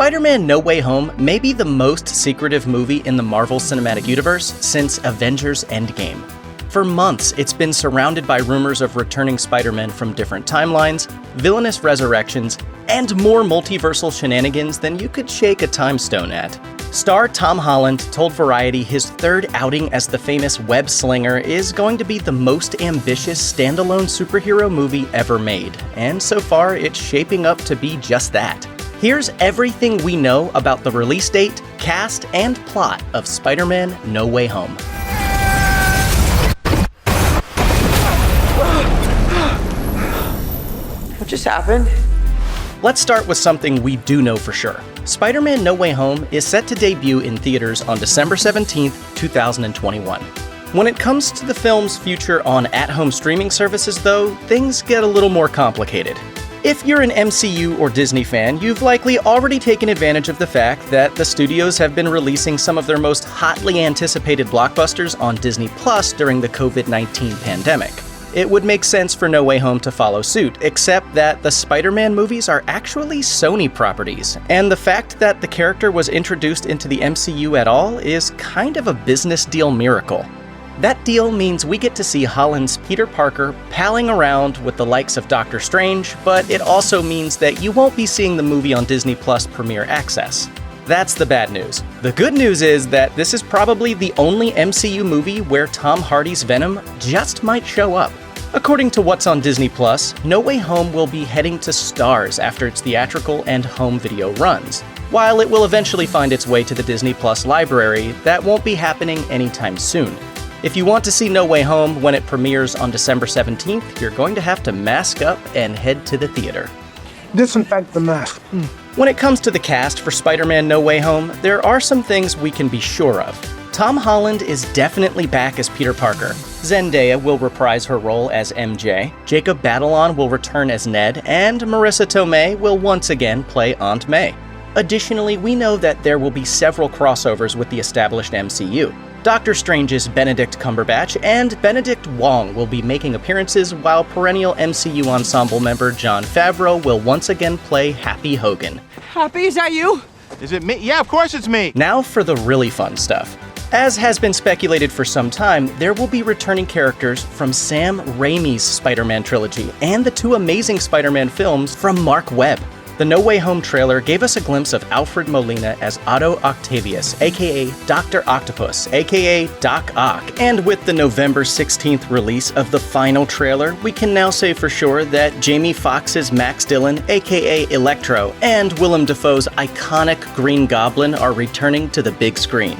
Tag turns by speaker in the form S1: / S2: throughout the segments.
S1: Spider-Man No Way Home may be the most secretive movie in the Marvel Cinematic Universe since Avengers Endgame. For months, it's been surrounded by rumors of returning Spider-Man from different timelines, villainous resurrections, and more multiversal shenanigans than you could shake a time stone at. Star Tom Holland told Variety his third outing as the famous web slinger is going to be the most ambitious standalone superhero movie ever made, and so far it's shaping up to be just that. Here's everything we know about the release date, cast, and plot of Spider-Man No Way Home.
S2: What just happened?
S1: Let's start with something we do know for sure. Spider-Man No Way Home is set to debut in theaters on December 17th, 2021. When it comes to the film's future on at-home streaming services, though, things get a little more complicated. If you're an MCU or Disney fan, you've likely already taken advantage of the fact that the studios have been releasing some of their most hotly anticipated blockbusters on Disney Plus during the COVID-19 pandemic. It would make sense for No Way Home to follow suit, except that the Spider-Man movies are actually Sony properties, and the fact that the character was introduced into the MCU at all is kind of a business deal miracle. That deal means we get to see Holland's Peter Parker palling around with the likes of Doctor Strange, but it also means that you won't be seeing the movie on Disney Plus Premier Access. That's the bad news. The good news is that this is probably the only MCU movie where Tom Hardy's Venom just might show up. According to what's on Disney Plus, No Way Home will be heading to Stars after its theatrical and home video runs. While it will eventually find its way to the Disney Plus library, that won't be happening anytime soon. If you want to see No Way Home when it premieres on December 17th, you're going to have to mask up and head to the theater.
S3: Disinfect the mask.
S1: When it comes to the cast for Spider-Man No Way Home, there are some things we can be sure of. Tom Holland is definitely back as Peter Parker. Zendaya will reprise her role as MJ, Jacob Batalon will return as Ned, and Marissa Tomei will once again play Aunt May. Additionally, we know that there will be several crossovers with the established MCU. Doctor Strange's Benedict Cumberbatch and Benedict Wong will be making appearances, while perennial MCU ensemble member Jon Favreau will once again play Happy Hogan.
S2: Happy, is that you?
S4: Is it me? Yeah, of course it's me.
S1: Now for the really fun stuff. As has been speculated for some time, there will be returning characters from Sam Raimi's Spider-Man trilogy and the two Amazing Spider-Man films from Mark Webb. The No Way Home trailer gave us a glimpse of Alfred Molina as Otto Octavius, aka Dr. Octopus, aka Doc Ock. And with the November 16th release of the final trailer, we can now say for sure that Jamie Foxx's Max Dillon, aka Electro, and Willem Dafoe's iconic Green Goblin are returning to the big screen.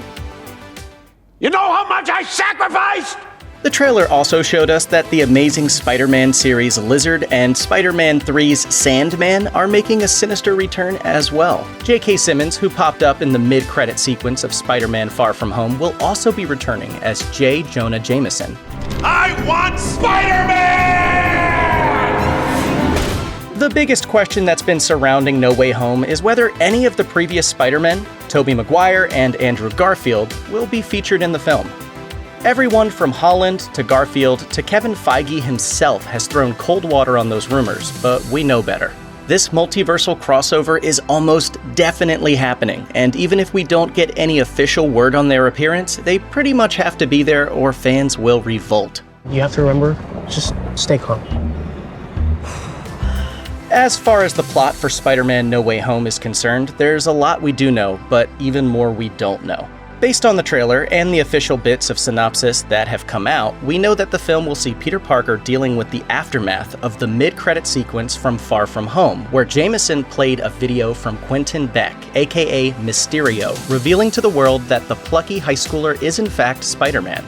S3: You know how much I sacrificed?
S1: The trailer also showed us that the Amazing Spider-Man series Lizard and Spider-Man 3's Sandman are making a sinister return as well. J.K. Simmons, who popped up in the mid-credit sequence of Spider-Man Far From Home, will also be returning as J. Jonah Jameson.
S3: I want Spider-Man!
S1: The biggest question that's been surrounding No Way Home is whether any of the previous Spider-Men, Tobey Maguire and Andrew Garfield, will be featured in the film. Everyone from Holland to Garfield to Kevin Feige himself has thrown cold water on those rumors, but we know better. This multiversal crossover is almost definitely happening, and even if we don't get any official word on their appearance, they pretty much have to be there or fans will revolt.
S5: You have to remember, just stay calm.
S1: As far as the plot for Spider-Man No Way Home is concerned, there's a lot we do know, but even more we don't know. Based on the trailer and the official bits of synopsis that have come out, we know that the film will see Peter Parker dealing with the aftermath of the mid-credit sequence from Far From Home, where Jameson played a video from Quentin Beck, aka Mysterio, revealing to the world that the plucky high schooler is in fact Spider-Man.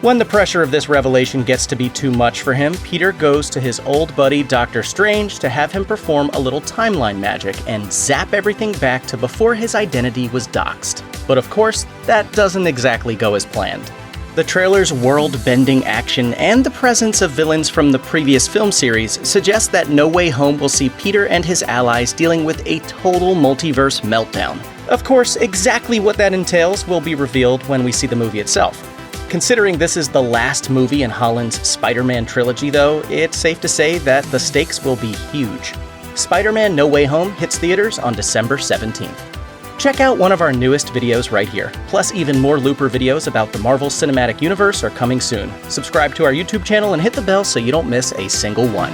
S1: When the pressure of this revelation gets to be too much for him, Peter goes to his old buddy Doctor Strange to have him perform a little timeline magic and zap everything back to before his identity was doxed. But of course, that doesn't exactly go as planned. The trailer's world-bending action and the presence of villains from the previous film series suggest that No Way Home will see Peter and his allies dealing with a total multiverse meltdown. Of course, exactly what that entails will be revealed when we see the movie itself. Considering this is the last movie in Holland's Spider-Man trilogy, though, it's safe to say that the stakes will be huge. Spider-Man No Way Home hits theaters on December 17th. check out one of our newest videos right here. Plus, even more Looper videos about the Marvel Cinematic Universe are coming soon. Subscribe to our YouTube channel and hit the bell so you don't miss a single one.